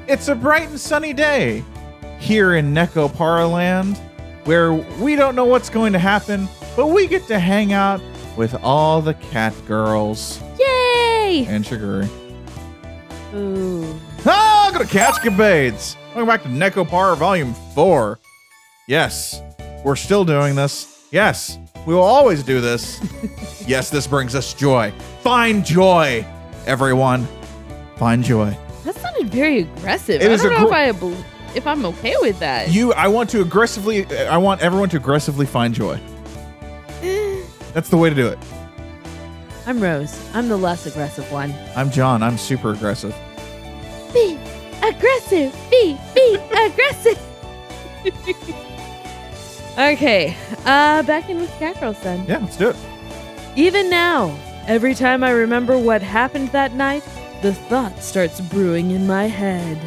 It's a bright and sunny day here in Nekopara land, where we don't know what's going to happen, but we get to hang out with all the cat girls. Yay! And Shiguri. Ooh. Oh, go to CouchCapades. Welcome back to Nekopara Volume 4. Yes, we're still doing this. Yes, we will always do this. Yes, this brings us joy. Find joy, everyone. Find joy. That sounded very aggressive. It I is don't know if I'm okay with that. I want everyone to aggressively find joy. That's the way to do it. I'm Rose. I'm the less aggressive one. I'm John. I'm super aggressive. Be aggressive. Be aggressive. Okay. Back in with Cat Girls then. Yeah, let's do it. Even now, every time I remember what happened that night, the thought starts brewing in my head.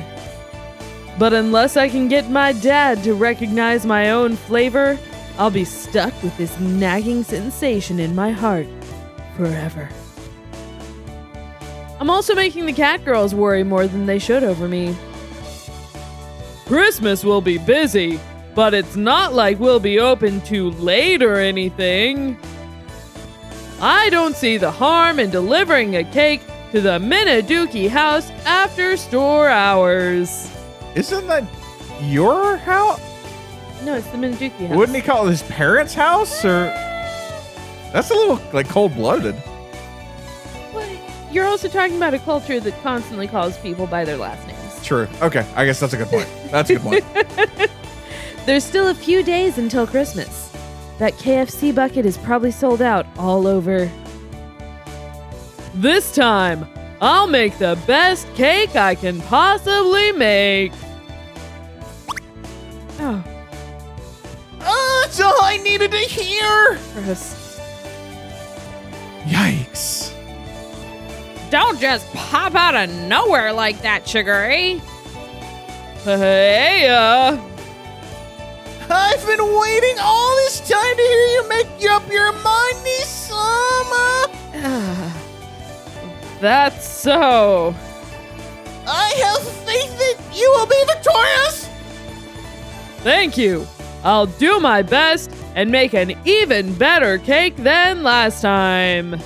But unless I can get my dad to recognize my own flavor, I'll be stuck with this nagging sensation in my heart forever. I'm also making the cat girls worry more than they should over me. Christmas will be busy, but it's not like we'll be open too late or anything. I don't see the harm in delivering a cake to the Minaduki house after store hours. Isn't that your house? No, it's the Minaduki house. Wouldn't he call it his parents' house? Or that's a little like cold-blooded. Well, you're also talking about a culture that constantly calls people by their last names. True. Okay, I guess that's a good point. That's a good point. There's still a few days until Christmas. That KFC bucket is probably sold out all over. This time, I'll make the best cake I can possibly make. Oh. Oh, that's all I needed to hear. Gross. Yikes. Don't just pop out of nowhere like that, Shiguri. Hey, I've been waiting all this time to hear you make up your mind, Nisama. That's so. I have faith that you will be victorious. Thank you. I'll do my best and make an even better cake than last time.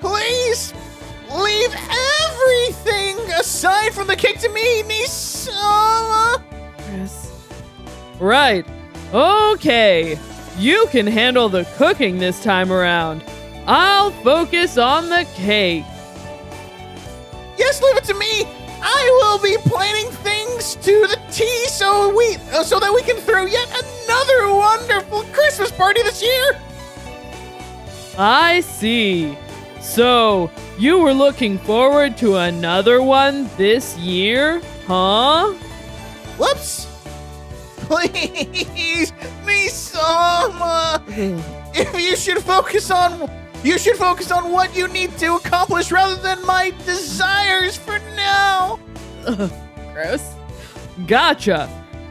Please leave everything aside from the cake to me, Nisama. Yes. Right. Okay. You can handle the cooking this time around. I'll focus on the cake. Yes, leave it to me. I will be planning things to the T so that we can throw yet another wonderful Christmas party this year. I see. So, you were looking forward to another one this year, huh? Whoops. Please, Misama. If you should focus on what you need to accomplish rather than my desires for now. Gross. Gotcha.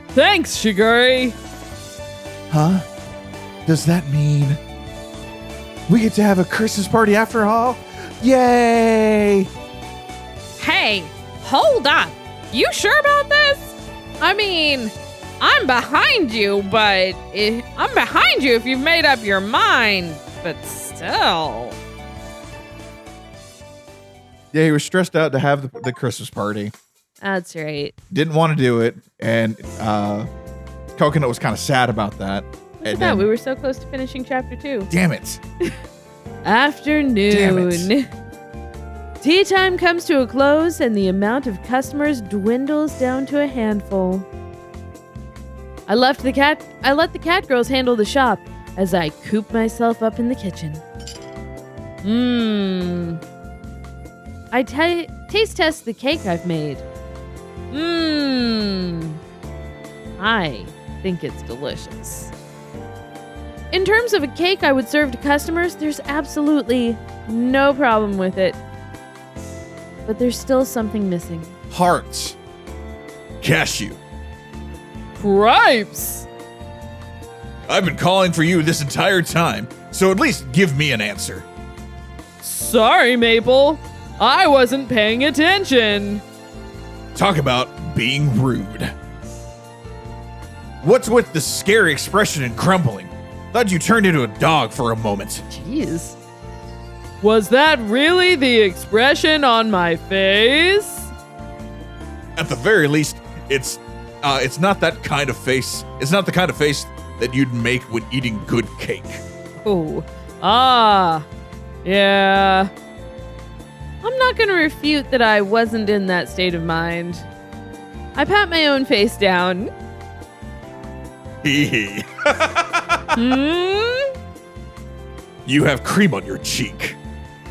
Thanks, Shiguri. Huh? Does that mean we get to have a Christmas party after all? Yay! Hey, hold up. You sure about this? I mean, I'm behind you, but I'm behind you if you've made up your mind. But still. Yeah, he was stressed out to have the Christmas party. That's right. Didn't want to do it, and Coconut was kind of sad about that. Look at that. We were so close to finishing chapter 2. Damn it. Afternoon. Damn it. Tea time comes to a close, and the amount of customers dwindles down to a handful. I let the cat girls handle the shop as I coop myself up in the kitchen. I taste test the cake I've made. I think it's delicious. In terms of a cake I would serve to customers, there's absolutely no problem with it. But there's still something missing. Hearts. Kashou. Cripes! I've been calling for you this entire time, so at least give me an answer. Sorry, Maple. I wasn't paying attention. Talk about being rude. What's with the scary expression and grumbling? Thought you turned into a dog for a moment. Jeez. Was that really the expression on my face? At the very least, it's not that kind of face. It's not the kind of face that you'd make when eating good cake. Oh. Ah. Yeah. I'm not going to refute that I wasn't in that state of mind. I pat my own face down. Hee hee. Hmm? You have cream on your cheek.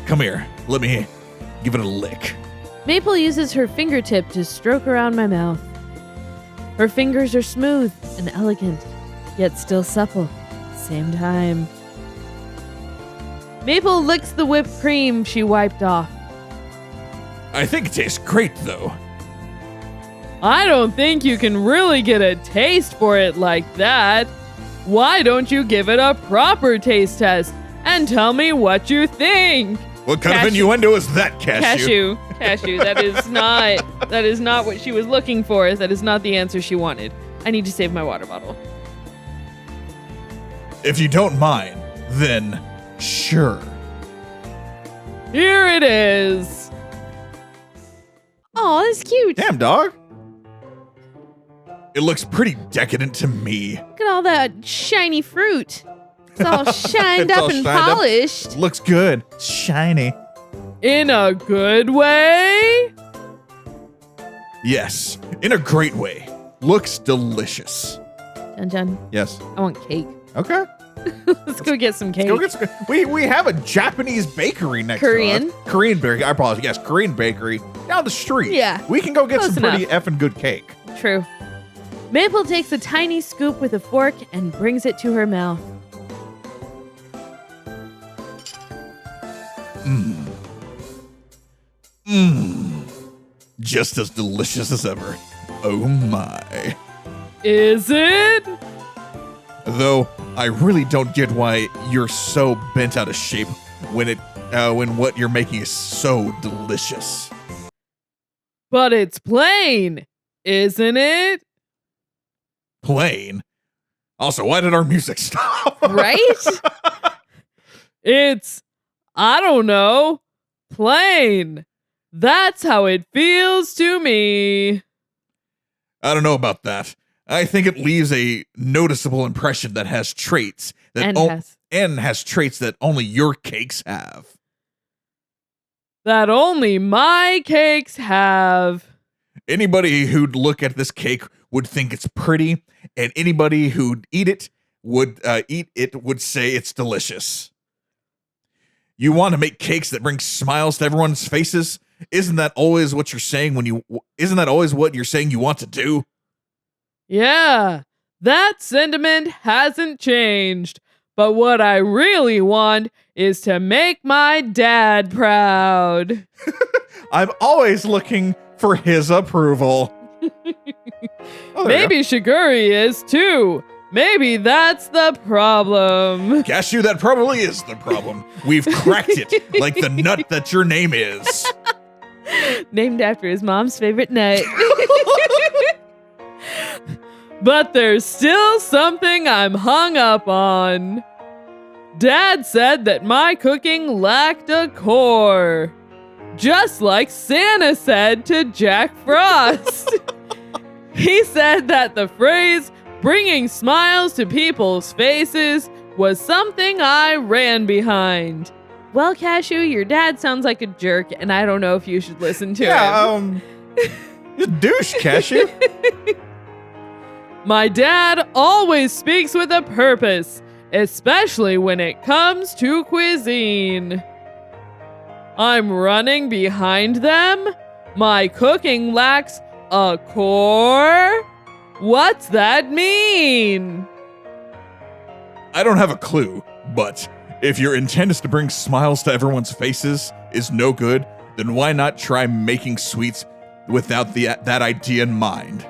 Come here, let me give it a lick. Maple uses her fingertip to stroke around my mouth. Her fingers are smooth and elegant, yet still supple at the same time. Maple licks the whipped cream she wiped off. I think it tastes great, though. I don't think you can really get a taste for it like that. Why don't you give it a proper taste test and tell me what you think? What kind of innuendo is that, Kashou? Kashou, that is not what she was looking for. That is not the answer she wanted. I need to save my water bottle. If you don't mind, then sure. Here it is. Oh, that's cute. Damn, dog. It looks pretty decadent to me. Look at all that shiny fruit. It's all shined It's up all and shined up. polished. Looks good. Shiny. In a good way? Yes, in a great way. Looks delicious. Dun. Yes. I want cake. Okay. Let's go get some cake. Go get some. We have a Japanese bakery next Korean? to us. Korean bakery. I apologize. Yes, Korean bakery down the street. Yeah. We can go get Close some pretty enough. effing good cake. True. Maple takes a tiny scoop with a fork and brings it to her mouth. Just as delicious as ever. Oh my. Is it? Though I really don't get why you're so bent out of shape when what you're making is so delicious. But it's plain, isn't it? Plain. Also, why did our music stop? Right? It's, I don't know, plain. That's how it feels to me. I don't know about that. I think it leaves a noticeable impression that has traits that And has traits that only your cakes have. That only my cakes have. Anybody who'd look at this cake would think it's pretty, and anybody who'd eat it would say it's delicious. You want to make cakes that bring smiles to everyone's faces? Isn't that always what you're saying you want to do? Yeah, that sentiment hasn't changed. But what I really want is to make my dad proud. I'm always looking for his approval. Oh, Maybe Shiguri is too. Maybe that's the problem. Kashou, that probably is the problem. We've cracked it like the nut that your name is. Named after his mom's favorite nut. But there's still something I'm hung up on. Dad said that my cooking lacked a core. Just like Santa said to Jack Frost. He said that the phrase, bringing smiles to people's faces, was something I ran behind. Well, Kashou, your dad sounds like a jerk, and I don't know if you should listen to him. You douche, Kashou. My dad always speaks with a purpose, especially when it comes to cuisine. I'm running behind them? My cooking lacks a core? What's that mean? I don't have a clue, but if your intent is to bring smiles to everyone's faces is no good, then why not try making sweets without that idea in mind?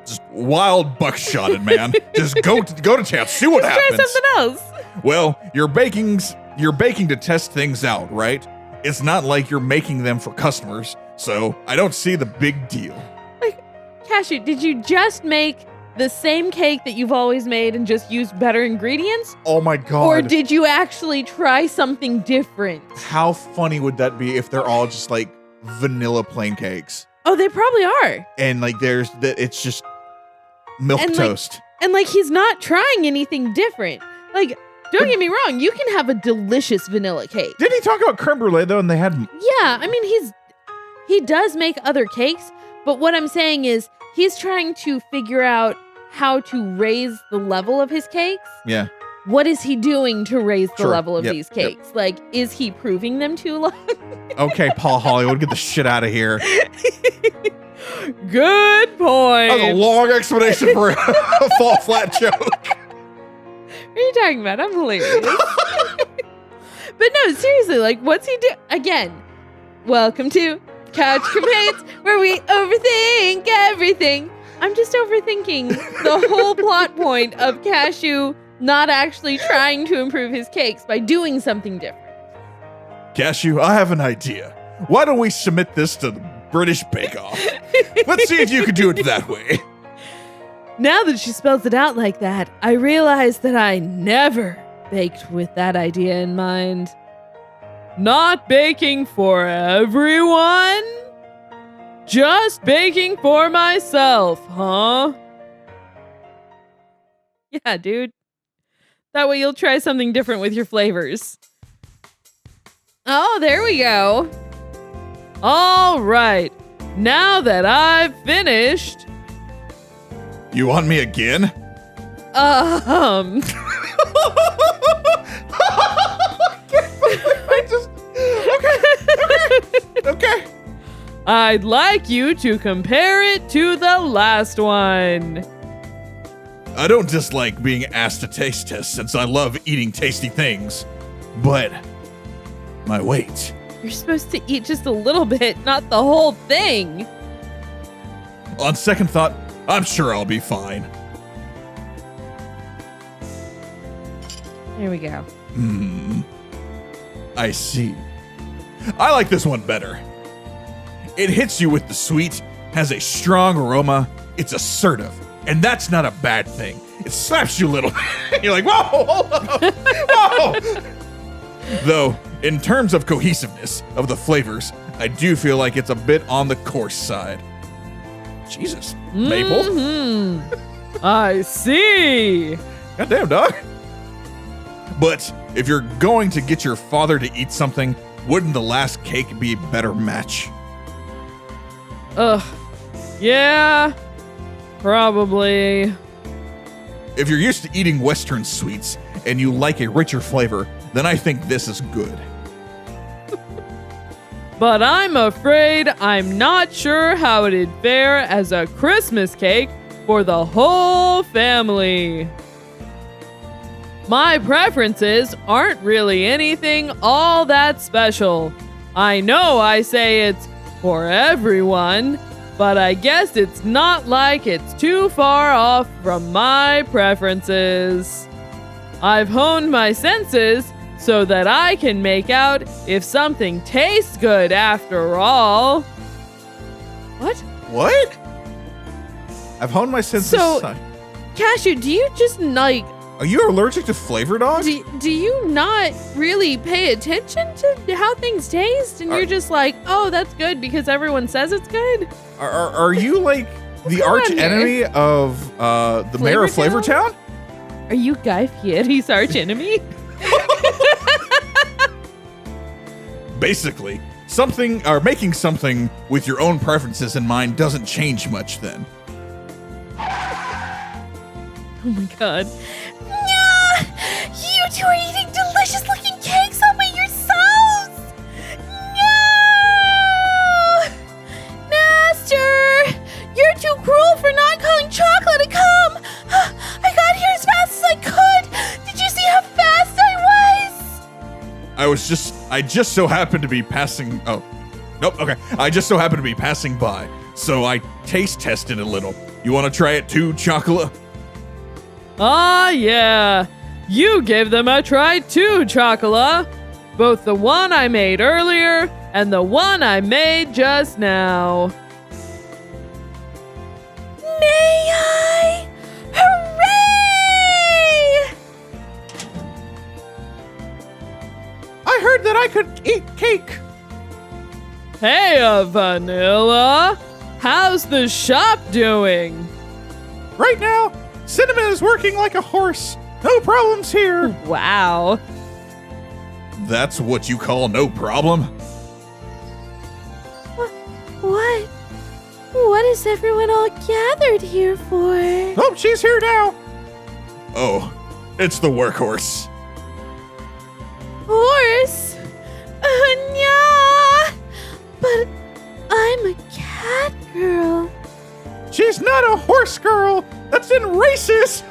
Just wild buckshotted, man. Just go to town, see what happens. Try something else. Well, you're baking to test things out, right? it's not like you're making them for customers, so I don't see the big deal. Like, Kashou, did you just make the same cake that you've always made and just use better ingredients? Oh my God. Or did you actually try something different? How funny would that be if they're all just like vanilla plain cakes? Oh, they probably are. And like it's just milk And, toast. And he's not trying anything different. Like, don't get me wrong, you can have a delicious vanilla cake. Didn't he talk about creme brulee though? And they had Yeah, I mean, he does make other cakes, but what I'm saying is he's trying to figure out how to raise the level of his cakes. Yeah. What is he doing to raise the Sure. level of Yep. these cakes? Like, is he proving them too long? Okay, Paul Hollywood, get the shit out of here. Good point. That was a long explanation for a fall flat joke. What are you talking about? I'm hilarious. But no, seriously, like, what's he do? Again, welcome to CouchCapades, where we overthink everything. I'm just overthinking the whole plot point of Kashou not actually trying to improve his cakes by doing something different. Kashou, I have an idea. Why don't we submit this to the British Bake Off? Let's see if you can do it that way. Now that she spells it out like that, I realize that I never baked with that idea in mind. Not baking for everyone? Just baking for myself, huh? Yeah, dude. That way you'll try something different with your flavors. Oh, there we go. All right. Now that I've finished... You want me again? Okay. I'd like you to compare it to the last one. I don't dislike being asked to taste test since I love eating tasty things, but my weight. You're supposed to eat just a little bit, not the whole thing. On second thought, I'm sure I'll be fine. Here we go. I see. I like this one better. It hits you with the sweet, has a strong aroma, it's assertive, and that's not a bad thing. It slaps you a little. You're like, whoa, hold on, whoa. Though, in terms of cohesiveness of the flavors, I do feel like it's a bit on the coarse side. Jesus, maple? I see. Goddamn, dog. But if you're going to get your father to eat something, wouldn't the last cake be a better match? Ugh. Yeah. Probably. If you're used to eating Western sweets and you like a richer flavor, then I think this is good. But I'm afraid I'm not sure how it'd fare as a Christmas cake for the whole family. My preferences aren't really anything all that special. I know I say it's for everyone, but I guess it's not like it's too far off from my preferences. I've honed my senses so that I can make out if something tastes good after all. What? I've honed my senses. So- Kashou, do you just like... Are you allergic to flavor, dog? Do you not really pay attention to how things taste? And you're just like, oh, that's good because everyone says it's good? Are you like the going arch on enemy of the mayor of Flavortown? Flavortown? Are you Guy Fieri's arch enemy? Basically, something or making something with your own preferences in mind doesn't change much then. Oh my god. You two are eating delicious looking cakes all by yourselves! No! Master! You're too cruel for not calling chocolate to come! I got here as fast as I could! Did you see how fast I was? I just so happened to be passing. Oh, nope. Okay. I just so happened to be passing by, so I taste tested a little. You want to try it too, Chocolate? Ah, yeah. You gave them a try too, Chocola. Both the one I made earlier and the one I made just now. May I? Hooray! I heard that I could eat cake. Hey, Vanilla. How's the shop doing? Right now, Cinnamon is working like a horse. No problems here. Wow. That's what you call no problem? What? What is everyone all gathered here for? Oh, she's here now. Oh, it's the workhorse. Horse? Yeah. But I'm a cat girl. She's not a horse girl. That's in racist.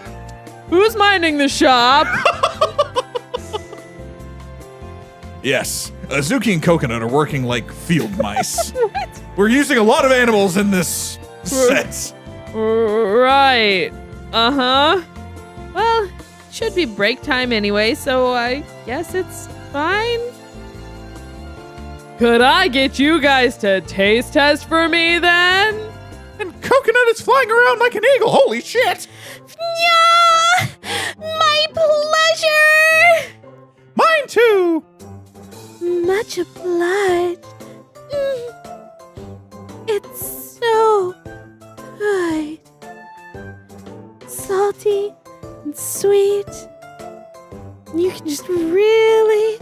Who's minding the shop? Yes, Azuki and Coconut are working like field mice. We're using a lot of animals in this set. Right. Uh-huh. Well, should be break time anyway, so I guess it's fine. Could I get you guys to taste test for me then? And Coconut is flying around like an eagle. Holy shit. Yeah! My pleasure! Mine too. Much obliged. It's so good. Salty and sweet. You can just really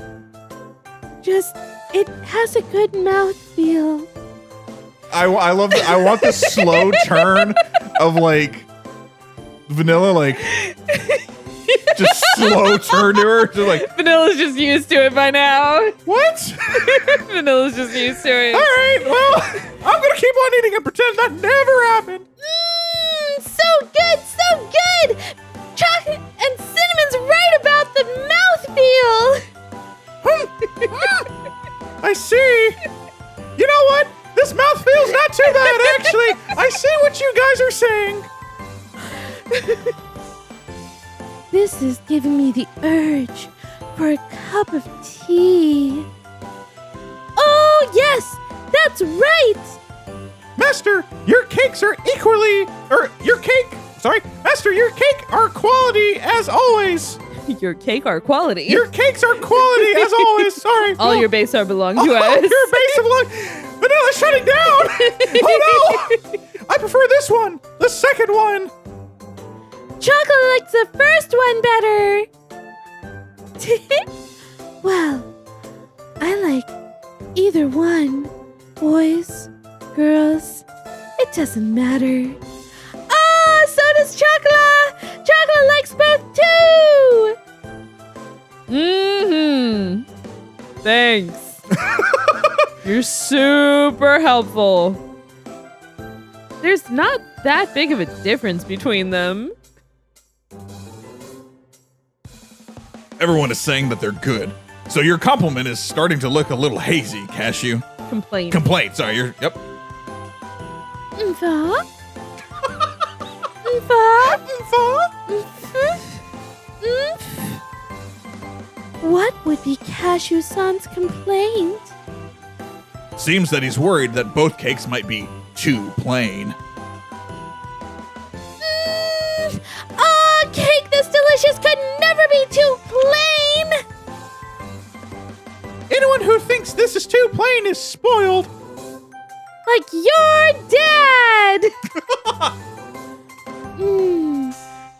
it has a good mouthfeel. I love that. I want the slow turn of like Vanilla, like just slow turn to her to like Vanilla's just used to it by now. what? Vanilla's just used to it. All right, well, I'm gonna keep on eating and pretend that never happened. So good, so good! Chocolate and cinnamon's right about the mouthfeel! I see. You know what? This mouth feels not too bad, actually. I see what you guys are saying. This is giving me the urge for a cup of tea. Oh, yes! That's right! Master, your cakes are Master, your cake are quality as always. Your cake are quality. Your cakes are quality as always. Sorry. All your base are belong to us. Your base of luck. Vanilla's shutting down. Oh no! I prefer this one. The second one. Chocolate likes the first one better. Well, I like either one. Boys, girls, it doesn't matter. Ah, so does Chocolate. Chocolate likes both too. Mm-hmm. Thanks. You're super helpful. There's not that big of a difference between them. Everyone is saying that they're good. So your compliment is starting to look a little hazy, Kashou. Complaint. Sorry, yep. Mva? What would be Kashou-san's complaint? Seems that he's worried that both cakes might be too plain. Oh, cake this delicious could never be too plain! Anyone who thinks this is too plain is spoiled. Like your dad!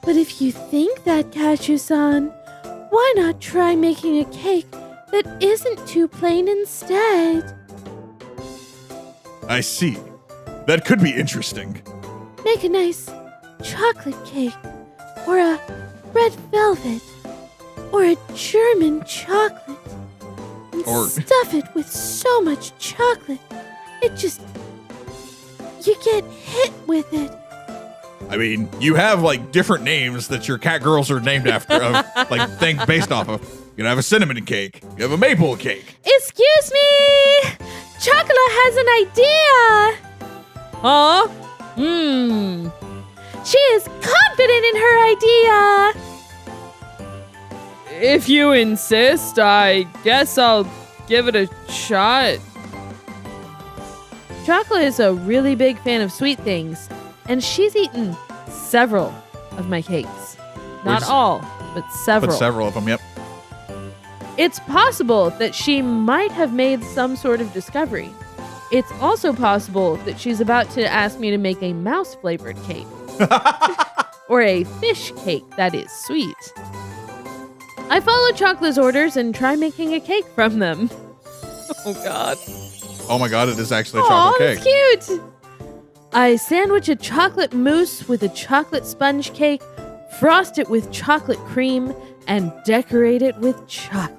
But if you think that, Kashou-san, why not try making a cake that isn't too plain instead? I see. That could be interesting. Make a nice chocolate cake, or a red velvet, or a German chocolate, and stuff it with so much chocolate, you get hit with it. I mean, you have like different names that your cat girls are named after, based off of. You can have a cinnamon cake. You have a maple cake. Excuse me! Chocolate has an idea! Huh? She is confident in her idea! If you insist, I guess I'll give it a shot. Chocolate is a really big fan of sweet things, and she's eaten several of my cakes. Not all, but several. But several of them, yep. It's possible that she might have made some sort of discovery. It's also possible that she's about to ask me to make a mouse-flavored cake. Or a fish cake that is sweet. I follow Chocolate's orders and try making a cake from them. Oh, God. Oh my God, it is actually a chocolate cake. That's cute. I sandwich a chocolate mousse with a chocolate sponge cake, frost it with chocolate cream, and decorate it with chocolate.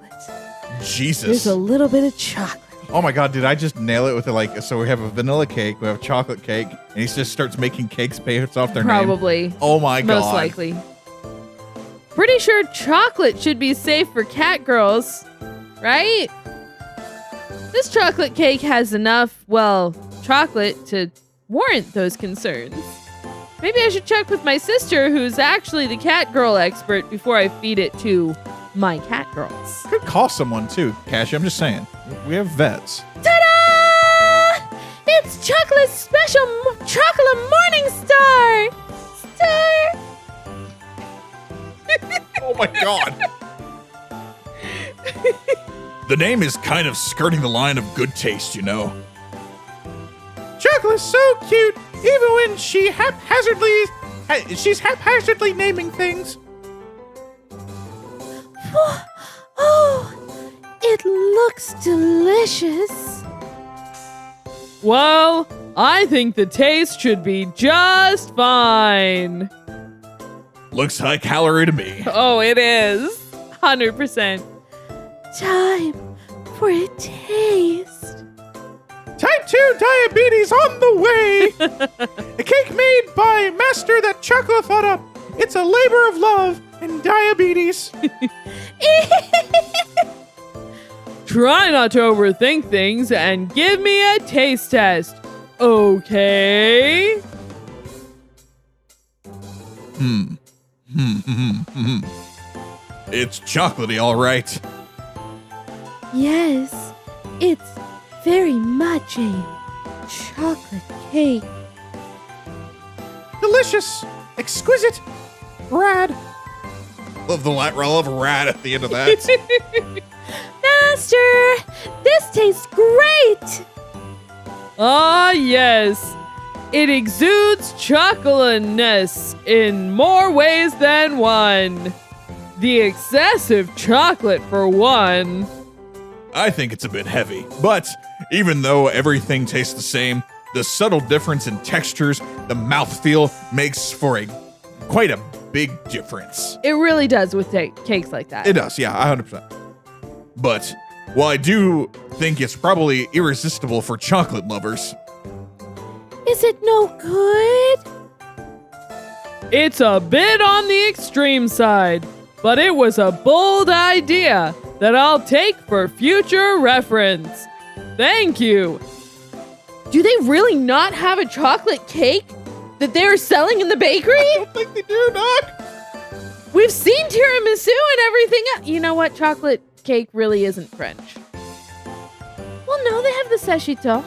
Jesus. There's a little bit of chocolate. Oh my God, did I just nail it with it? So we have a vanilla cake, we have a chocolate cake, and he just starts making cakes based off their name. Probably. Oh my God. Most likely. Pretty sure chocolate should be safe for cat girls, right? This chocolate cake has enough, chocolate to warrant those concerns. Maybe I should check with my sister, who's actually the cat girl expert, before I feed it to my cat girls. Could call someone too, Kashou. I'm just saying. We have vets. Ta-da! It's Chocolate's special chocolate morning star! Star! Oh my God. The name is kind of skirting the line of good taste, you know. Chocolate's so cute, even when she's haphazardly naming things. Oh, it looks delicious. Well, I think the taste should be just fine. Looks high calorie to me. Oh, it is. 100%. Time for a taste. Type 2 diabetes on the way. A cake made by a master that chocolate thought up. It's a labor of love and diabetes. Try not to overthink things and give me a taste test. Okay? It's chocolatey, all right. Yes, it's very much a chocolate cake. Delicious, exquisite, rad. Love the love rad at the end of that. Master, this tastes great. Ah, yes. It exudes chocolateness in more ways than one. The excessive chocolate, for one. I think it's a bit heavy, but even though everything tastes the same, the subtle difference in textures, the mouthfeel makes for quite a big difference. It really does with cakes like that. It does, yeah, 100%. But while I do think it's probably irresistible for chocolate lovers, Is it no good? It's a bit on the extreme side, but it was a bold idea that I'll take for future reference. Thank you. Do they really not have a chocolate cake that they're selling in the bakery? I don't think they do, Doc. We've seen tiramisu and everything else. You know what? Chocolate cake really isn't French. Well, no, they have the sashito.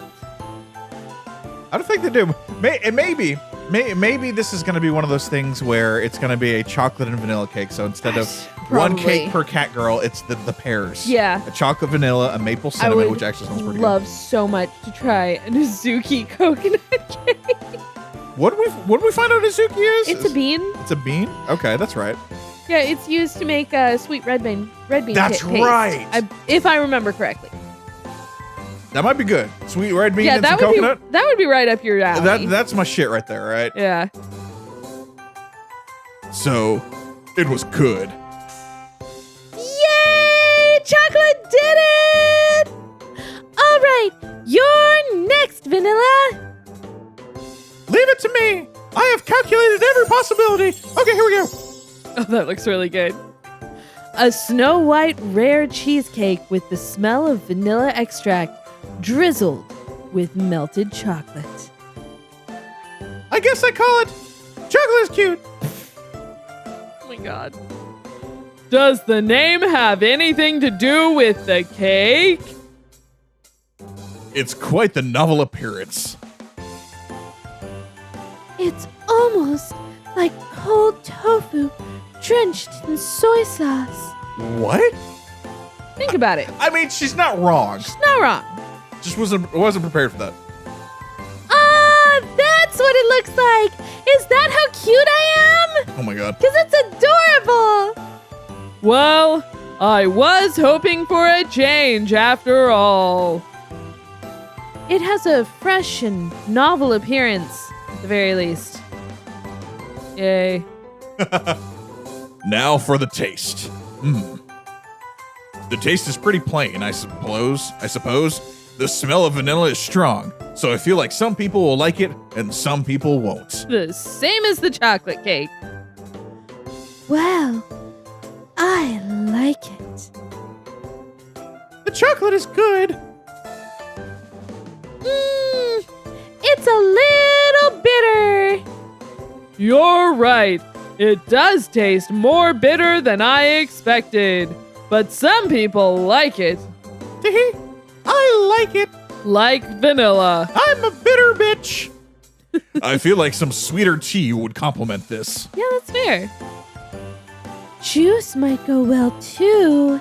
I don't think they do. Maybe this is going to be one of those things where it's going to be a chocolate and vanilla cake. So instead of one cake per cat girl, it's the pairs. Yeah. A chocolate vanilla, a maple cinnamon, which actually sounds pretty love so much to try a Nizuki coconut cake. What do we find out Nizuki is? It's a bean. It's a bean? Okay, that's right. Yeah, it's used to make sweet red bean. That's paste, right. if I remember correctly. That might be good. Sweet red bean and some that would coconut. that would be right up your alley. That's my shit right there, right? Yeah. So, it was good. Yay! Chocolate did it! All right, you're next, Vanilla. Leave it to me. I have calculated every possibility. Okay, here we go. Oh, that looks really good. A Snow White rare cheesecake with the smell of vanilla extract drizzled with melted chocolate. I guess I call it chocolate is cute. Oh my god. Does the name have anything to do with the cake? It's quite the novel appearance. It's almost like cold tofu drenched in soy sauce. What? Think about it. I mean, she's not wrong. She's not wrong. Just wasn't prepared for that. Ah, that's what it looks like. Is that how cute I am? Oh my god. Because it's adorable. Well, I was hoping for a change after all. It has a fresh and novel appearance, at the very least. Yay. Now for the taste. The taste is pretty plain, I suppose. The smell of vanilla is strong, so I feel like some people will like it and some people won't. The same as the chocolate cake. Well, I like it. The chocolate is good. It's a little bitter. You're right. It does taste more bitter than I expected. But some people like it. I like it. Like vanilla. I'm a bitter bitch. I feel like some sweeter tea would complement this. Yeah, that's fair. Juice might go well too.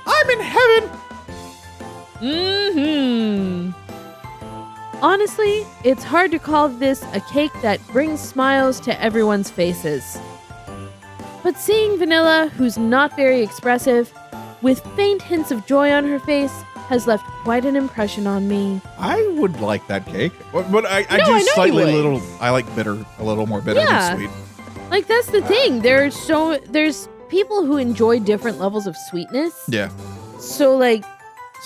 I'm in heaven. Honestly, it's hard to call this a cake that brings smiles to everyone's faces. But seeing Vanilla, who's not very expressive, with faint hints of joy on her face, has left quite an impression on me. I would like that cake, but I No, I know do you slightly would. little. I like bitter, a little more bitter Yeah. than sweet. Like, that's the thing. There's people who enjoy different levels of sweetness. Yeah, So, like,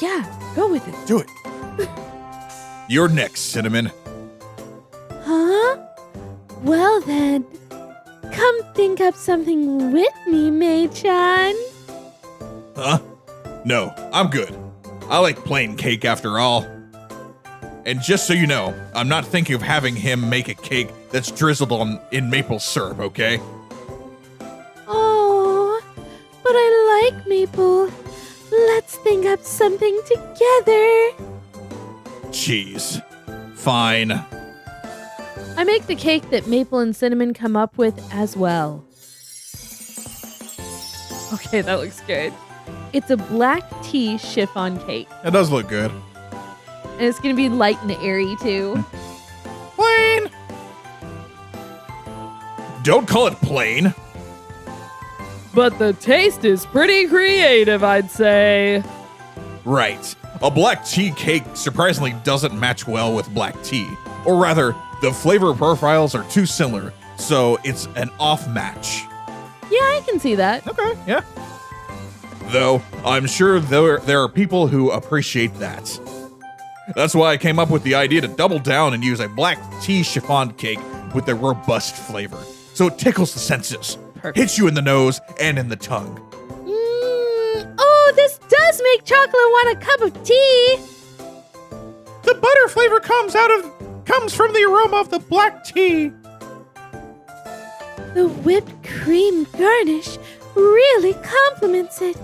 yeah, go with it. do it. You're next, Cinnamon. Huh? Well then, come think up something with me, Mei-chan. Huh? No, I'm good. I like plain cake after all. And just so you know, I'm not thinking of having him make a cake that's drizzled in maple syrup, okay? Oh, but I like maple. Let's think up something together. Jeez. Fine. I make the cake that Maple and Cinnamon come up with as well. Okay, that looks good. It's a black tea chiffon cake. That does look good. And it's going to be light and airy, too. Plain. Don't call it plain. But the taste is pretty creative, I'd say. Right. A black tea cake surprisingly doesn't match well with black tea. Or rather, the flavor profiles are too similar, so it's an off match. Yeah, I can see that. Okay, yeah. Though, I'm sure there are people who appreciate that. That's why I came up with the idea to double down and use a black tea chiffon cake with a robust flavor. So it tickles the senses, Perfect. hits you in the nose and in the tongue. Oh, this does make chocolate want a cup of tea. The butter flavor comes from the aroma of the black tea. The whipped cream garnish really complements it.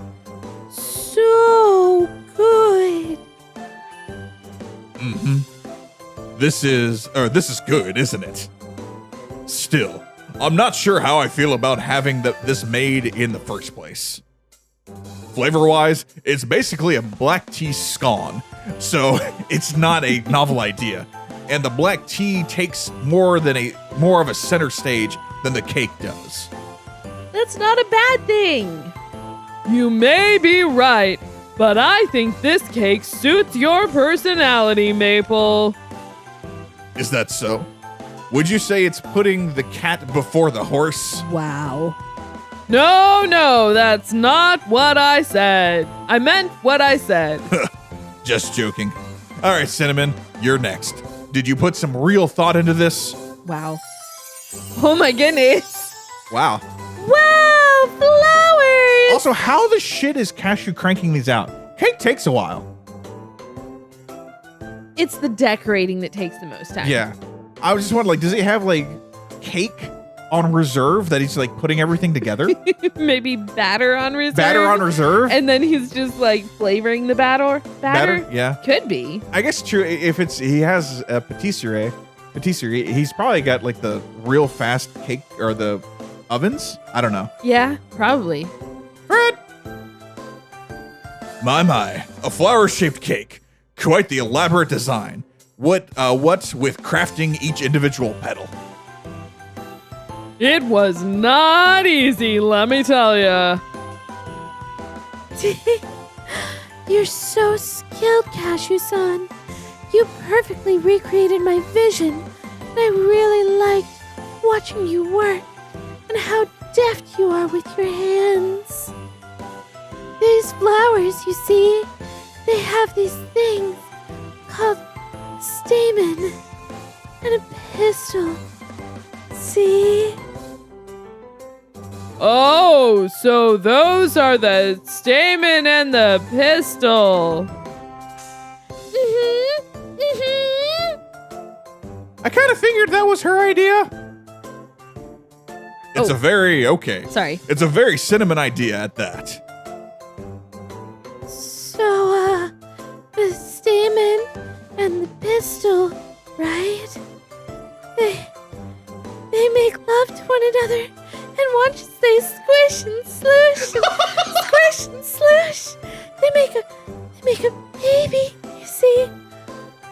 So good. This is good, isn't it? Still, I'm not sure how I feel about having this made in the first place. Flavor-wise, it's basically a black tea scone, so it's not a novel idea. And the black tea takes more of a center stage than the cake does. That's not a bad thing. You may be right, but I think this cake suits your personality, Maple. Is that so? Would you say it's putting the cat before the horse? Wow. No, that's not what I said. I meant what I said. Just joking. All right, Cinnamon, you're next. Did you put some real thought into this? Wow. Oh my goodness. Wow. Wow, flowers! Also, how the shit is Kashou cranking these out? Cake takes a while. It's the decorating that takes the most time. Yeah. I was just wondering, does it have, cake on reserve that he's like putting everything together? Maybe batter on reserve. Batter on reserve? And then he's just like flavoring the batter. Batter? Yeah. Could be. I guess true. If he has a patisserie, he's probably got like the real fast cake or the ovens. I don't know. Yeah, probably. Fred! My, a flower-shaped cake. Quite the elaborate design. What with crafting each individual petal? It was not easy, let me tell ya. You're so skilled, Kashou-san. You perfectly recreated my vision, and I really liked watching you work and how deft you are with your hands. These flowers, you see, they have these things called stamen and a pistil. See? Oh, so those are the stamen and the pistil. I kind of figured that was her idea. It's Oh. a very, okay. Sorry. It's a very cinnamon idea at that. So, the stamen and the pistil, right? They make love to one another and watch as they squish and sloosh and squish and sloosh. They make a baby, you see?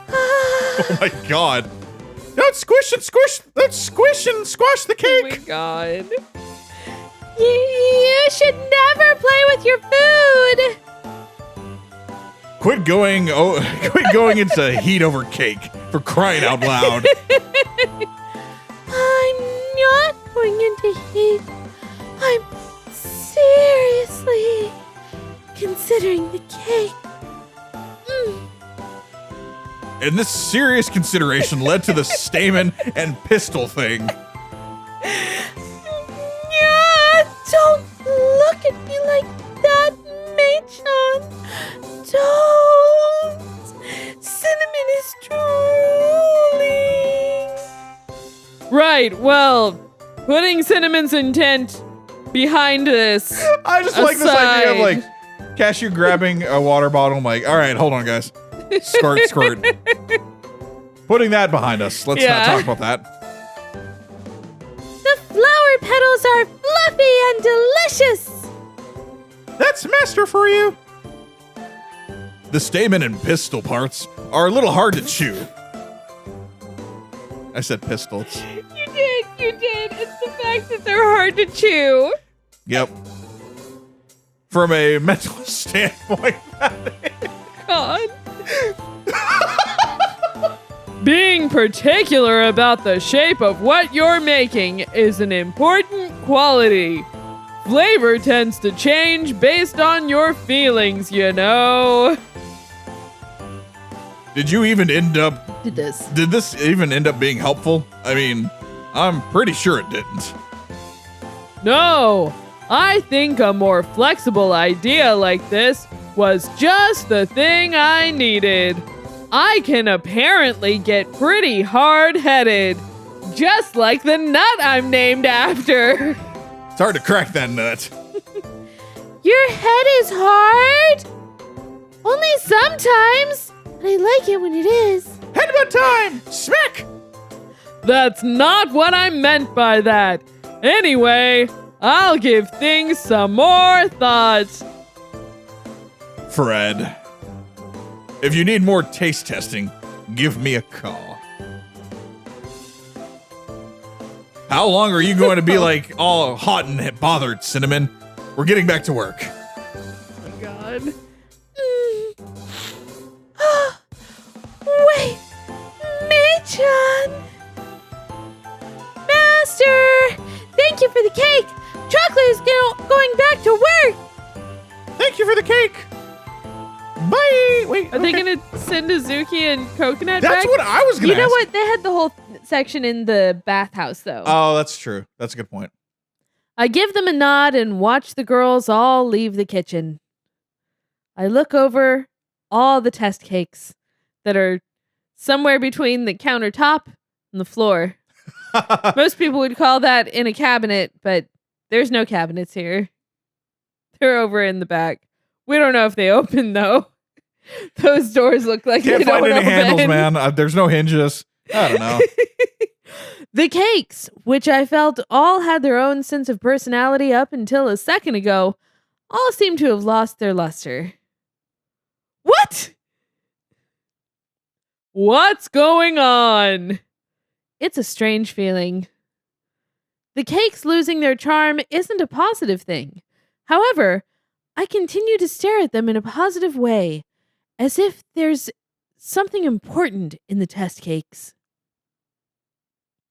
Oh my god. Don't squish and squish. Let's squish and squash the Oh my cake. god. You should never play with your food. Quit going into heat over cake, for crying out loud. I'm not going into heat. I'm seriously considering the cake. And this serious consideration led to the stamen and pistol thing. Yeah, don't look at me like that, Mei-chan. Don't. Cinnamon is drooling. Right, well, putting Cinnamon's intent behind this. I just like this idea of Aside. like Kashou grabbing a water bottle. I'm like, all right, hold on, guys. Squirt, squirt. Putting that behind us. Let's not Yeah. talk about that. The flower petals are fluffy and delicious. That's master for you. The stamen and pistil parts are a little hard to chew. I said pistols. You did. It's the fact that they're hard to chew. Yep. From a mental standpoint. God. Being particular about the shape of what you're making is an important quality. Flavor tends to change based on your feelings, you know. Did this even end up being helpful? I mean, I'm pretty sure it didn't. No, I think a more flexible idea like this was just the thing I needed. I can apparently get pretty hard-headed, just like the nut I'm named after. It's hard to crack that nut. Your head is hard? Only sometimes. But I like it when it is. Headbutt time! Smack! That's not what I meant by that. Anyway, I'll give things some more thought. Fred, if you need more taste testing, give me a call. How long are you going to be like all hot and bothered, Cinnamon? We're getting back to work. Oh my god. Wait, Mei-chan! Master! Thank you for the cake! Chocolate is going back to work! Thank you for the cake. Bye. Wait, Are they okay. gonna send Azuki and Coconut That's back? what I was gonna You know ask. what? They had the whole section in the bathhouse, though. Oh, that's true. That's a good point. I give them a nod and watch the girls all leave the kitchen. I look over all the test cakes that are somewhere between the countertop and the floor. Most people would call that in a cabinet, but there's no cabinets here. They're over in the back. We don't know if they open, though. Those doors look like Can't they find don't any open. handles, man. There's no hinges. I don't know. The cakes, which I felt all had their own sense of personality up until a second ago, all seem to have lost their luster. What? What's going on? It's a strange feeling. The cakes losing their charm isn't a positive thing. However, I continue to stare at them in a positive way, as if there's something important in the test cakes.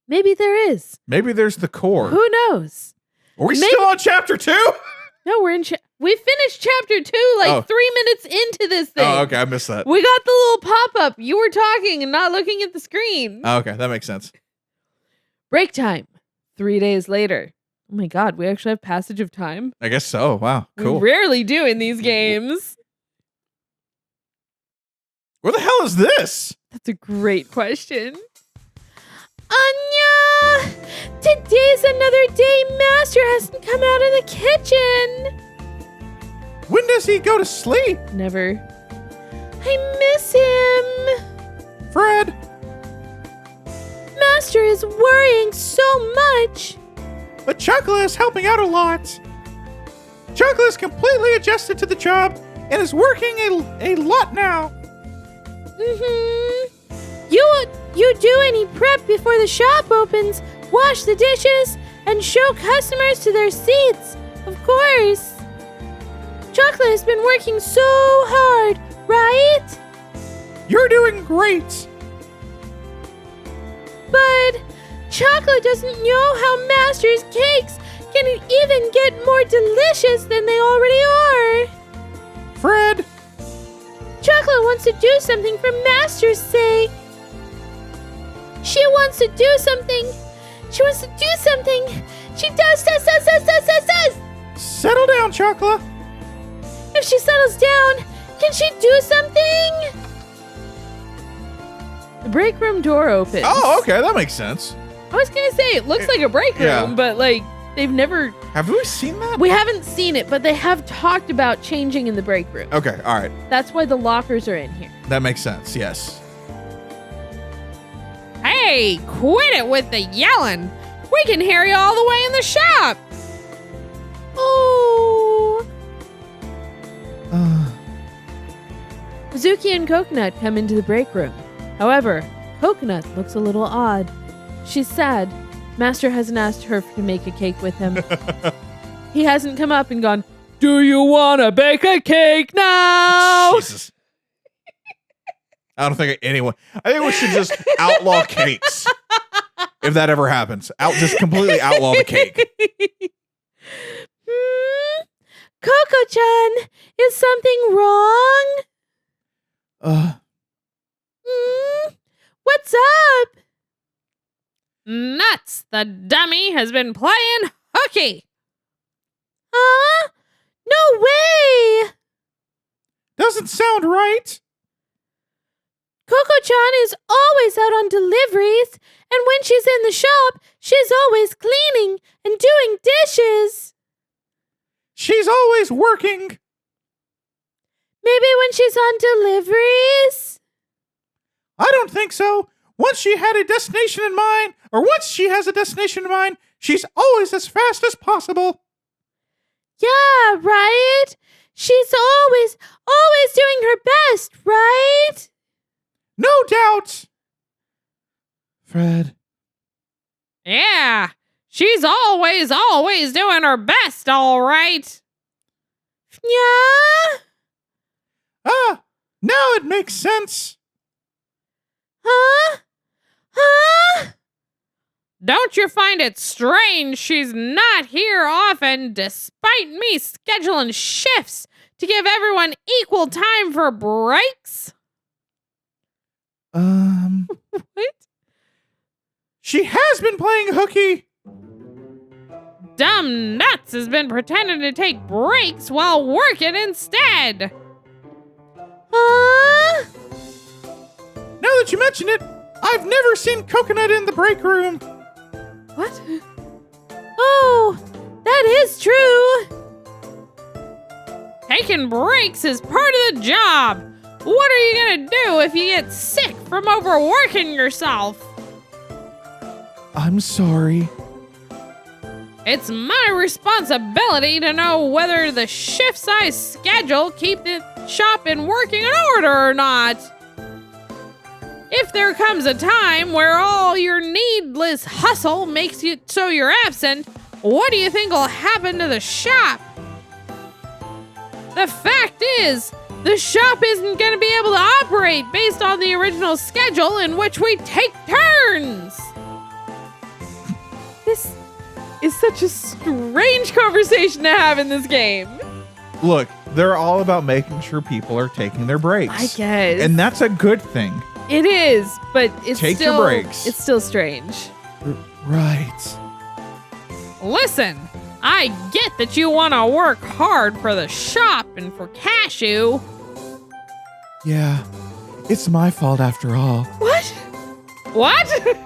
Maybe there is. Maybe there's the core. Who knows? Are we still on chapter 2? No, we finished chapter 2 like 3 minutes into this thing. Oh, okay. I missed that. We got the little pop-up. You were talking and not looking at the screen. Oh, okay. That makes sense. Break time. 3 days later. Oh my God, we actually have passage of time. I guess so. Wow. Cool. We rarely do in these games. Where the hell is this? That's a great question. Anya! Today's another day Master hasn't come out of the kitchen. When does he go to sleep? Never. I miss him. Fred. Master is worrying so much. But Chocolate is helping out a lot. Chocolate is completely adjusted to the job and is working a lot now. You do any prep before the shop opens, wash the dishes, and show customers to their seats, of course. Chocolate has been working so hard, right? You're doing great. But Chocolate doesn't know how Master's cakes can even get more delicious than they already are. Fred. Chocolate wants to do something for Master's sake. She wants to do something. She wants to do something. She does. Settle down, Chocolate. If she settles down, can she do something? The break room door opens. Oh, okay. That makes sense. I was going to say, it looks like a break room, Yeah. but like, they've never... Have we seen that? We haven't seen it, but they have talked about changing in the break room. Okay. All right. That's why the lockers are in here. That makes sense. Yes. Hey, quit it with the yelling. We can hear you all the way in the shop. Oh. Mizuki and Coconut come into the break room. However, Coconut looks a little odd. She's sad. Master hasn't asked her to make a cake with him. He hasn't come up and gone, "Do you want to bake a cake now?" Jesus. I don't think anyone. I think we should just outlaw cakes. If that ever happens, just completely outlaw the cake. Coco-chan, is something wrong? What's up? Nuts, the dummy has been playing hooky. Huh? No way! Doesn't sound right. Coco-chan is always out on deliveries, and when she's in the shop, she's always cleaning and doing dishes. She's always working. Maybe when she's on deliveries? I don't think so. Once she has a destination in mind, she's always as fast as possible. Yeah, right? She's always doing her best, right? No doubt. Fred. Yeah, she's always doing her best, all right. Yeah? Now it makes sense. Huh? Huh? Don't you find it strange she's not here often, despite me scheduling shifts to give everyone equal time for breaks? What? She has been playing hooky. Dumb Nuts has been pretending to take breaks while working instead. Huh? Now that you mention it, I've never seen Coconut in the break room. What? Oh, that is true. Taking breaks is part of the job. What are you gonna do if you get sick from overworking yourself? I'm sorry. It's my responsibility to know whether the shifts I schedule keep the shop in working order or not. If there comes a time where all your needless hustle makes it so you're absent, what do you think will happen to the shop? The fact is, the shop isn't going to be able to operate based on the original schedule in which we take turns. This is such a strange conversation to have in this game. Look, they're all about making sure people are taking their breaks. I guess. And that's a good thing. It is, but it's Take still your breaks. It's still strange. Right. Listen, I get that you want to work hard for the shop and for Kashou. Yeah, it's my fault after all. What? What?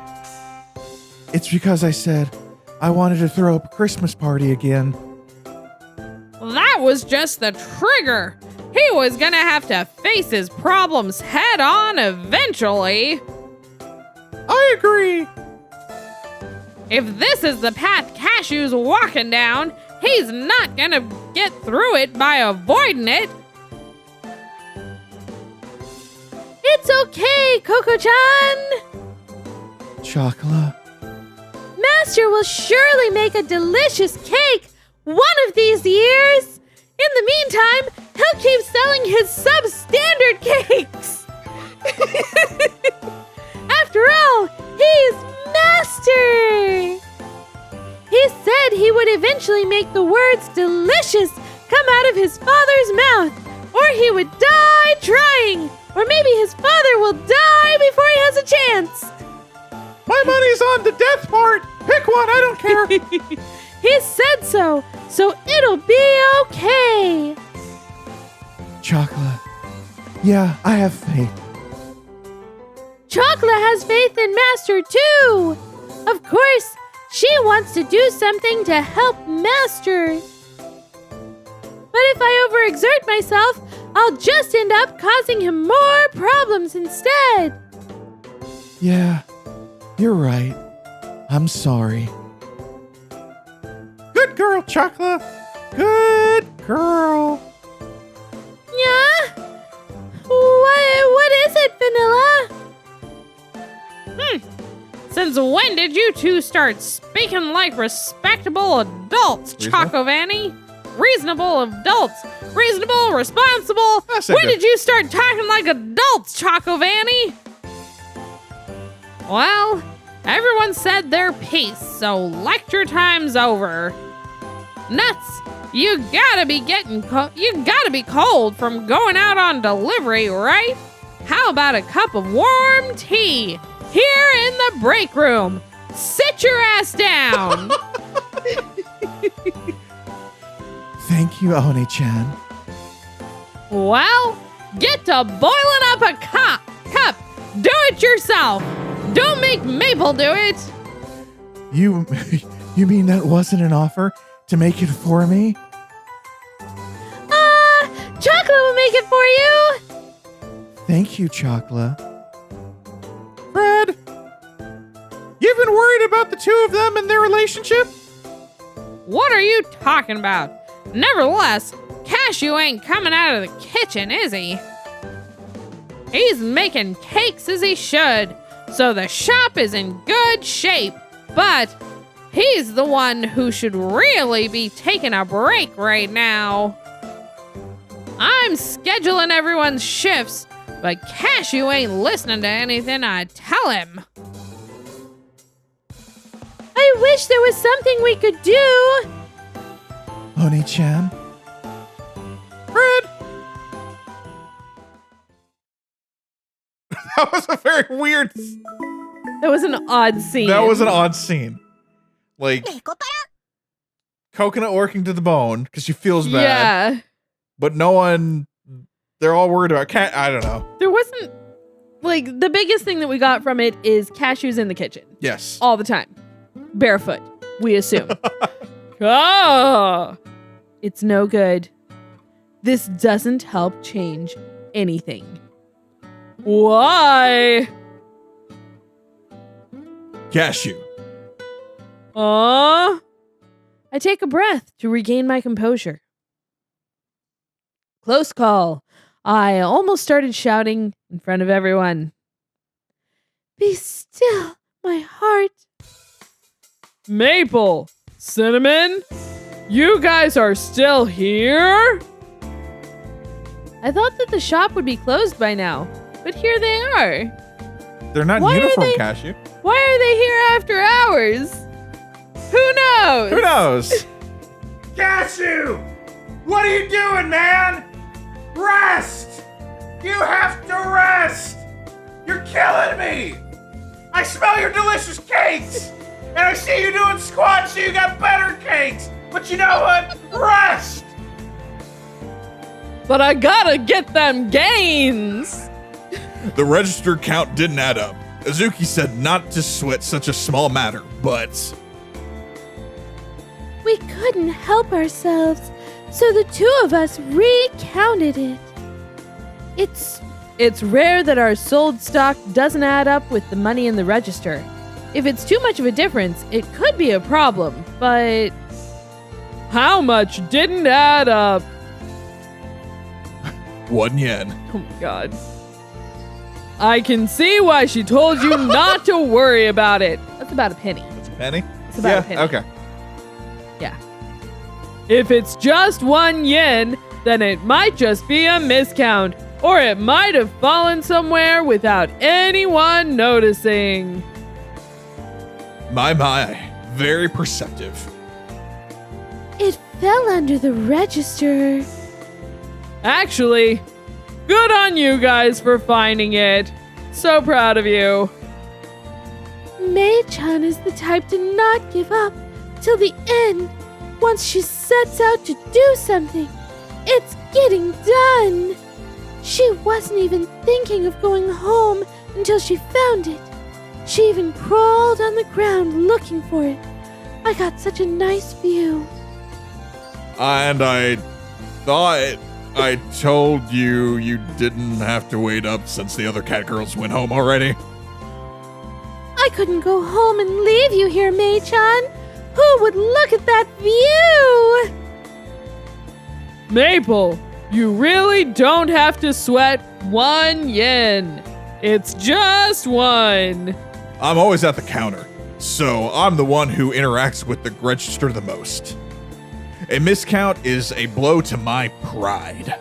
It's because I said I wanted to throw up a Christmas party again. That was just the trigger. He was gonna have to face his problems head on eventually. I agree. If this is the path Kashou's walking down, he's not gonna get through it by avoiding it. It's okay, Coco-chan. Chocolate. Master will surely make a delicious cake one of these years. In the meantime, he'll keep selling his substandard cakes. After all, he's Master. He said he would eventually make the words delicious come out of his father's mouth, or he would die trying, or maybe his father will die before he has a chance. My money's on the death part. Pick one, I don't care. He said so it'll be okay. Chocolate. Yeah, I have faith. Chocolate has faith in Master too. Of course, she wants to do something to help Master. But if I overexert myself, I'll just end up causing him more problems instead. Yeah, you're right. I'm sorry. Good girl, Chocolate. Good girl. Yeah? What is it, Vanilla? Since when did you two start speaking like respectable adults, Reasonable? Chocovanni? Reasonable adults. Reasonable, responsible. That's When a good- did you start talking like adults, Chocovanni? Well, everyone said their piece, so lecture time's over. Nuts, you gotta be cold from going out on delivery, right? How about a cup of warm tea here in the break room? Sit your ass down. Thank you, Oni-chan. Well, get to boiling up a cup. Do it yourself. Don't make Maple do it. You mean that wasn't an offer to make it for me? Chocolate will make it for you. Thank you, Chocolate. Fred, you been worried about the two of them and their relationship? What are you talking about? Nevertheless, Kashou ain't coming out of the kitchen, is he? He's making cakes as he should, so the shop is in good shape. But he's the one who should really be taking a break right now. I'm scheduling everyone's shifts, but Kashou ain't listening to anything I tell him. I wish there was something we could do. Oni-chan? Fred? That was a very weird... That was an odd scene. That was an odd scene. Like, Coconut working to the bone because she feels bad. Yeah. But no one... They're all worried about cat. I don't know. There wasn't, like, the biggest thing that we got from it is Kashou's in the kitchen Yes. all the time. Barefoot, we assume. Ah! It's no good. This doesn't help change anything. Why? Kashou. I take a breath to regain my composure. Close call. I almost started shouting in front of everyone. Be still, my heart. Maple, Cinnamon, you guys are still here? I thought that the shop would be closed by now, but here they are. They're not in Why are uniform, they- Kashou. Why are they here after hours? Who knows? Who knows? Kashou! What are you doing, man? Rest! You have to rest! You're killing me! I smell your delicious cakes! And I see you doing squats so you got better cakes! But you know what? Rest! But I gotta get them gains. The register count didn't add up. Azuki said not to sweat such a small matter, but We couldn't help ourselves, so the two of us recounted it. It's rare that our sold stock doesn't add up with the money in the register. If it's too much of a difference, it could be a problem, but how much didn't add up? 1 yen. Oh my god. I can see why she told you not to worry about it. That's about a penny. That's a penny? It's about a penny. Okay. Yeah. If it's just 1 yen, then it might just be a miscount, or it might have fallen somewhere without anyone noticing. My. Very perceptive. It fell under the register. Actually, good on you guys for finding it. So proud of you. Mei-chan is the type to not give up till the end. Once she sets out to do something, it's getting done. She wasn't even thinking of going home until she found it. She even crawled on the ground looking for it. I got such a nice view. And I thought I told you didn't have to wait up since the other cat girls went home already. I couldn't go home and leave you here, Mei-chan. Who would look at that view? Maple, you really don't have to sweat 1 yen. It's just 1. I'm always at the counter, so I'm the one who interacts with the register the most. A miscount is a blow to my pride.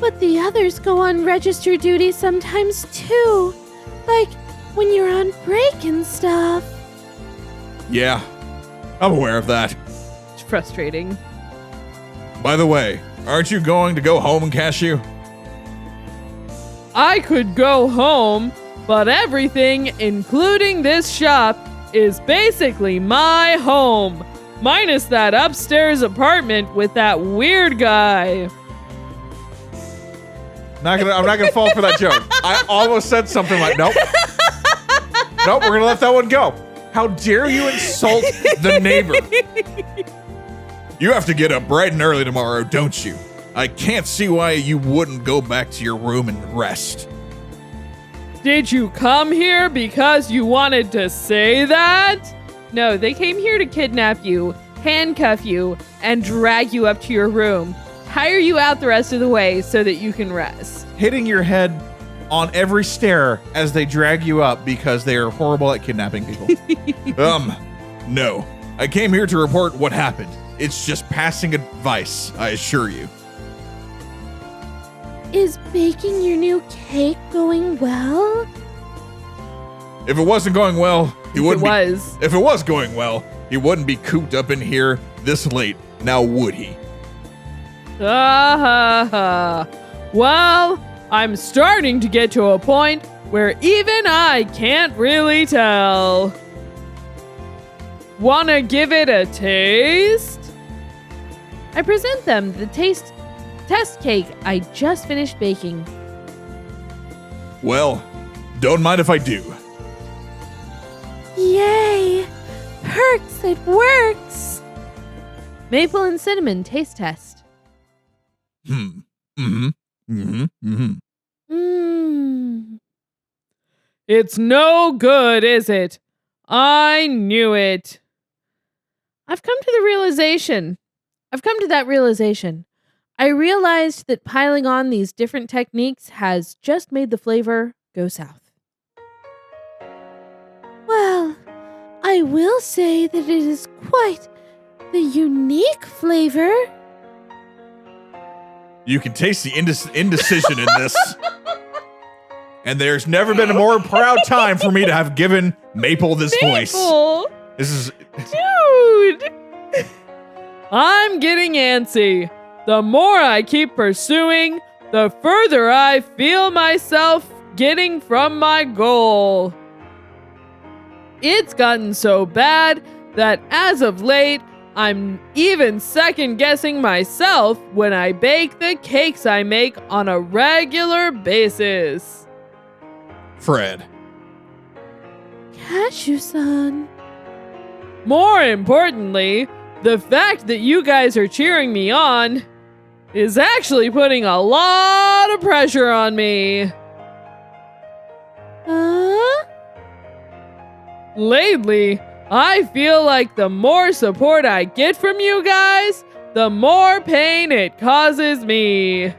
But the others go on register duty sometimes too. Like when you're on break and stuff. Yeah, I'm aware of that. It's frustrating. By the way, aren't you going to go home, Kashou? I could go home, but everything, including this shop, is basically my home. Minus that upstairs apartment with that weird guy. I'm not gonna fall for that joke. I almost said something like, nope. Nope, we're gonna let that one go. How dare you insult the neighbor? You have to get up bright and early tomorrow, don't you? I can't see why you wouldn't go back to your room and rest. Did you come here because you wanted to say that? No, they came here to kidnap you, handcuff you, and drag you up to your room. Tire you out the rest of the way so that you can rest. Hitting your head on every stair as they drag you up because they are horrible at kidnapping people. No. I came here to report what happened. It's just passing advice, I assure you. Is baking your new cake going well? If it wasn't going well, he wouldn't be. was. If it was going well, he wouldn't be cooped up in here this late. Now would he? Well, I'm starting to get to a point where even I can't really tell. Wanna give it a taste? I present them the test cake I just finished baking. Well, don't mind if I do. Yay! perks, it works. Maple and cinnamon taste test. Mm-hmm. Mmm. It's no good, is it? I knew it. I've come to that realization. I realized that piling on these different techniques has just made the flavor go south. Well, I will say that it is quite the unique flavor. You can taste the indecision in this. And there's never been a more proud time for me to have given Maple this voice. Maple! This is... Dude! I'm getting antsy. The more I keep pursuing, the further I feel myself getting from my goal. It's gotten so bad that as of late, I'm even second-guessing myself when I bake the cakes I make on a regular basis. Fred. Kashou-san. More importantly, the fact that you guys are cheering me on is actually putting a lot of pressure on me. Lately, I feel like the more support I get from you guys, the more pain it causes me.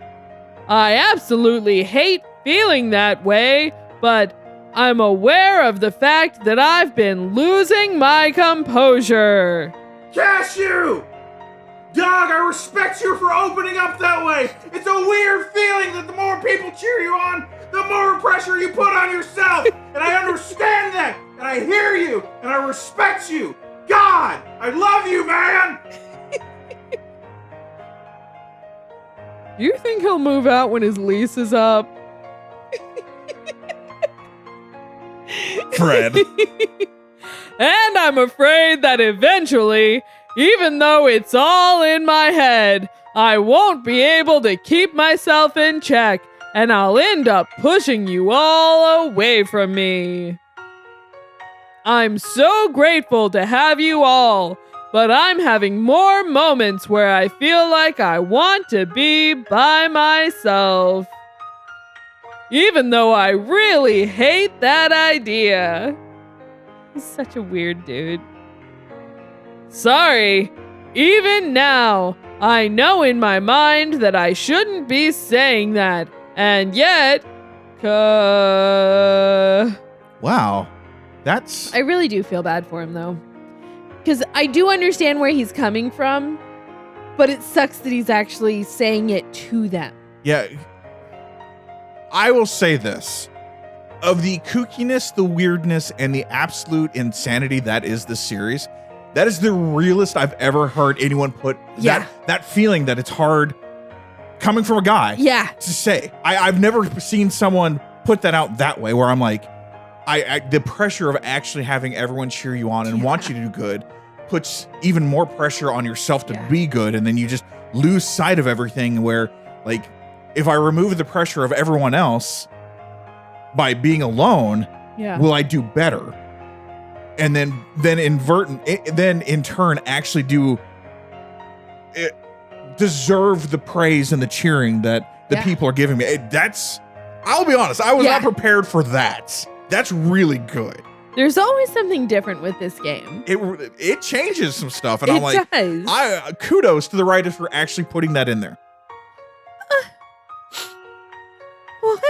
I absolutely hate feeling that way, but I'm aware of the fact that I've been losing my composure. Kashou! Dog, I respect you for opening up that way. It's a weird feeling that the more people cheer you on, the more pressure you put on yourself. And I understand that. And I hear you. And I respect you. God, I love you, man. Do you think he'll move out when his lease is up? Fred. And I'm afraid that eventually, even though it's all in my head, I won't be able to keep myself in check, and I'll end up pushing you all away from me. I'm so grateful to have you all, but I'm having more moments where I feel like I want to be by myself. Even though I really hate that idea. He's such a weird dude. Sorry. Even now, I know in my mind that I shouldn't be saying that. And yet, Wow. That's... I really do feel bad for him, though. Because I do understand where he's coming from, but it sucks that he's actually saying it to them. Yeah. I will say this. Of the kookiness, the weirdness, and the absolute insanity that is this series, that is the realest I've ever heard anyone put that feeling that it's hard coming from a guy to say. I've never seen someone put that out that way where I'm like, the pressure of actually having everyone cheer you on and want you to do good puts even more pressure on yourself to be good, and then you just lose sight of everything where, like, if I remove the pressure of everyone else by being alone, will I do better? And then in turn actually deserve the praise and the cheering that the people are giving me. I'll be honest, I was not prepared for that. That's really good. There's always something different with this game. It changes some stuff, and I'm like, does. Kudos to the writers for actually putting that in there. What?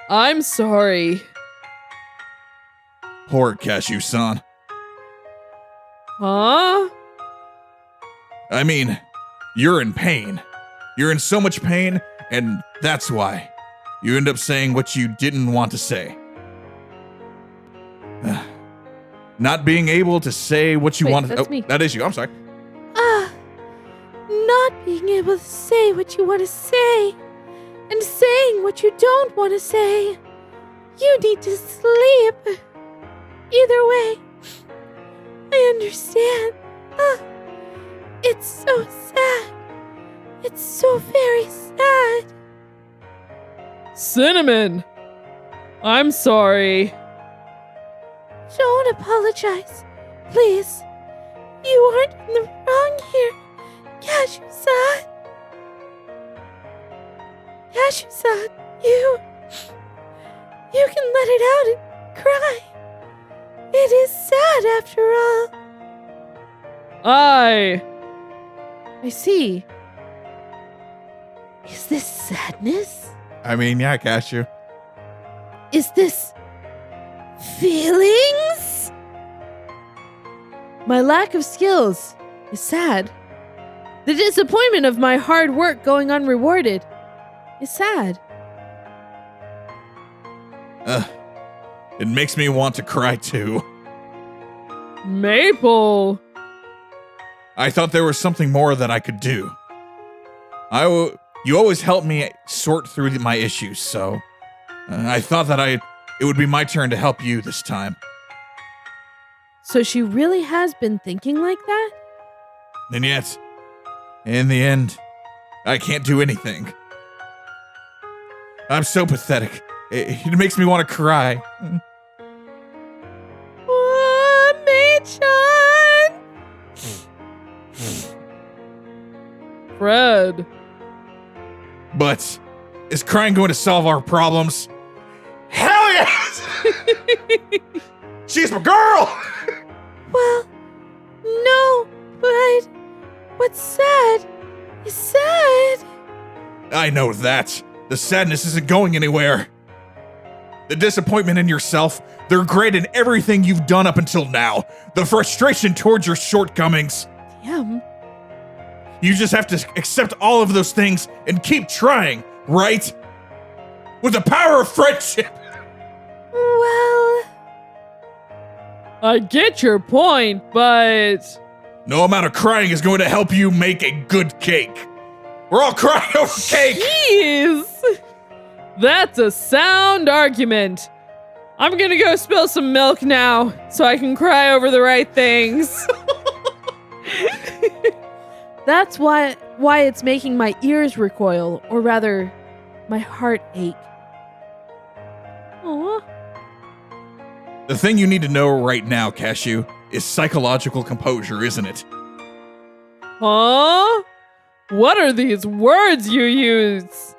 I'm sorry. Poor Kashou-san. Huh? I mean, you're in pain. You're in so much pain, and that's why you end up saying what you didn't want to say. Not being able to say what you wanted. That's me. That is you. I'm sorry. Not being able to say what you want to say, and saying what you don't want to say. You need to sleep. Either way, I understand. It's so sad. It's so very sad. Cinnamon! I'm sorry. Don't apologize. Please. You aren't in the wrong here. Kashou-san. Kashou-san, you can let it out and cry. It is sad after all. I see. Is this sadness? I mean, yeah, Kashou. Is this feelings? My lack of skills is sad. The disappointment of my hard work going unrewarded is sad. It makes me want to cry too. Maple. I thought there was something more that I could do. You always help me sort through my issues, so I thought that it would be my turn to help you this time. So she really has been thinking like that? And yet, in the end, I can't do anything. I'm so pathetic. It makes me want to cry. Oh, Machan! Fred. But is crying going to solve our problems? Hell yes! She's my girl! Well, no, but what's sad is sad. I know that. The sadness isn't going anywhere. The disappointment in yourself, the regret in everything you've done up until now, the frustration towards your shortcomings. Damn. You just have to accept all of those things and keep trying, right? With the power of friendship. Well, I get your point, but No amount of crying is going to help you make a good cake. We're all crying over cake. jeez. That's a sound argument. I'm gonna go spill some milk now so I can cry over the right things. That's why it's making my ears recoil, or rather, my heart ache. Aw. The thing you need to know right now, Kashou, is psychological composure, isn't it? Huh? What are these words you use?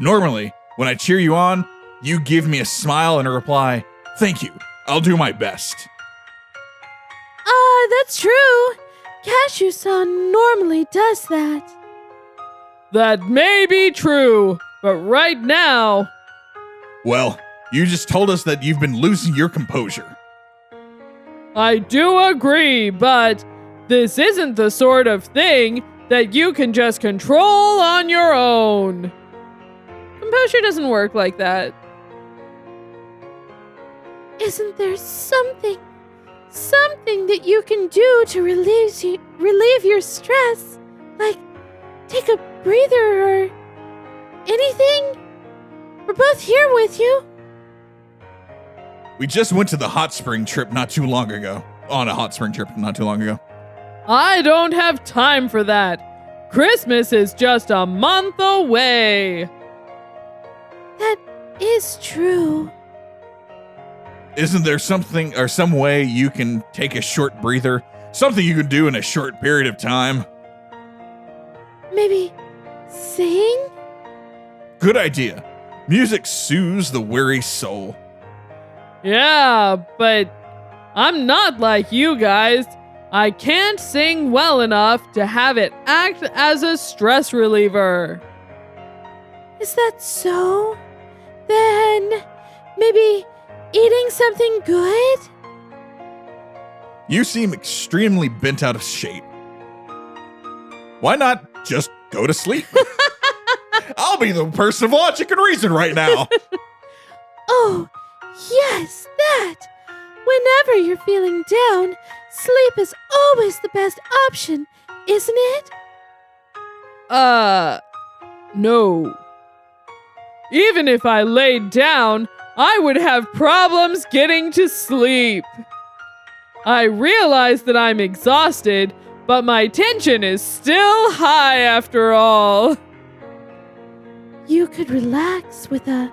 Normally, when I cheer you on, you give me a smile and a reply, "Thank you, I'll do my best." that's true. Kashou-san normally does that. That may be true, but right now, Well, you just told us that you've been losing your composure. I do agree, but this isn't the sort of thing that you can just control on your own. Composure doesn't work like that. Isn't there something that you can do to relieve your stress? Like, take a breather or anything? We're both here with you. We just went to the hot spring trip not too long ago. On a hot spring trip not too long ago. I don't have time for that. Christmas is just a month away. That is true. Isn't there something or some way you can take a short breather? Something you can do in a short period of time? Maybe sing? Good idea. Music soothes the weary soul. Yeah, but I'm not like you guys. I can't sing well enough to have it act as a stress reliever. Is that so? Then maybe eating something good? You seem extremely bent out of shape. Why not just go to sleep? I'll be the person of logic and reason right now. Oh, yes, that. Whenever you're feeling down, sleep is always the best option, isn't it? No. Even if I laid down, I would have problems getting to sleep. I realize that I'm exhausted, but my tension is still high after all. You could relax with a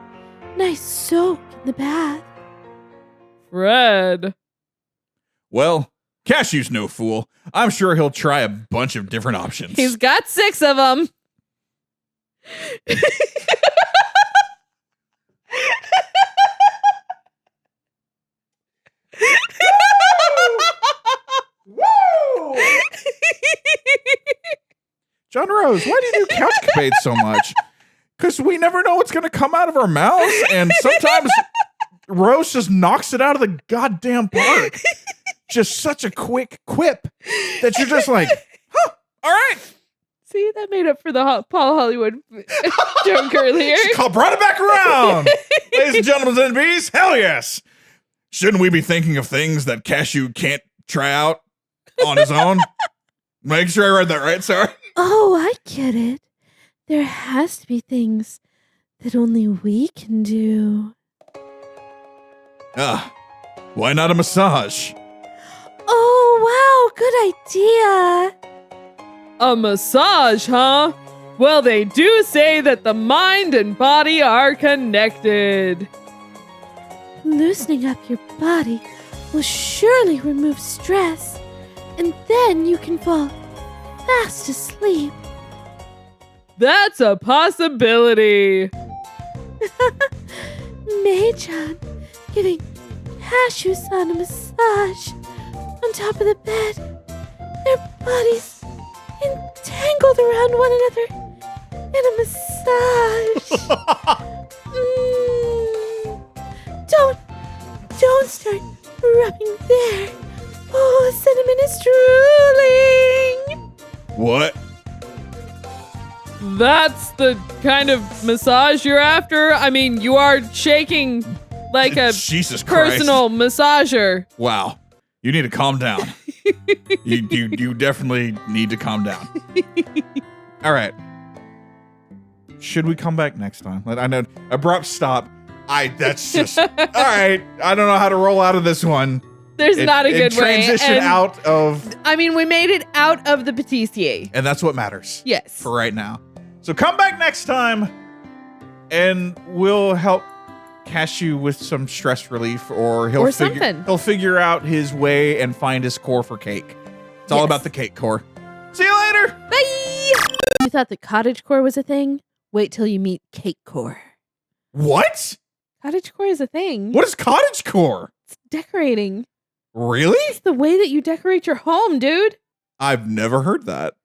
nice soak in the bath. Fred. Well, Kashou's no fool. I'm sure he'll try a bunch of different options. He's got 6 of them. Woo! John Rose, why do you do CouchCapades so much? Because we never know what's going to come out of our mouths, and sometimes Rose just knocks it out of the goddamn park. Just such a quick quip that you're just like, huh, all right. See, that made up for the Paul Hollywood joke earlier. She brought it back around. Ladies and gentlemen and bees, hell yes. Shouldn't we be thinking of things that Kashou can't try out on his own? Make sure I read that right, sorry. Oh, I get it. There has to be things that only we can do. Why not a massage? Oh, wow, good idea. A massage, huh? Well, they do say that the mind and body are connected. Loosening up your body will surely remove stress, and then you can fall fast asleep. That's a possibility. Mei-chan giving Kashou-san a massage on top of the bed. Their bodies entangled around one another in a massage. Don't start rubbing there. Oh, cinnamon is drooling. What? That's the kind of massage you're after? I mean, you are shaking like a Jesus Christ. personal massager. Wow. You need to calm down. you definitely need to calm down. All right. Should we come back next time? I know abrupt stop. That's just all right. I don't know how to roll out of this one. There's not a good way. Transition And, out of, I mean, we made it out of the patissier. and that's what matters. Yes. For right now. So come back next time, and we'll help Kashou with some stress relief, or Or something. he'll figure out his way and find his core for cake. It's all Yes. about the cake core. See you later. Bye. You thought the cottagecore was a thing? Wait till you meet cakecore. What? Cottagecore is a thing. What is cottagecore? It's decorating. Really? It's the way that you decorate your home, dude. I've never heard that.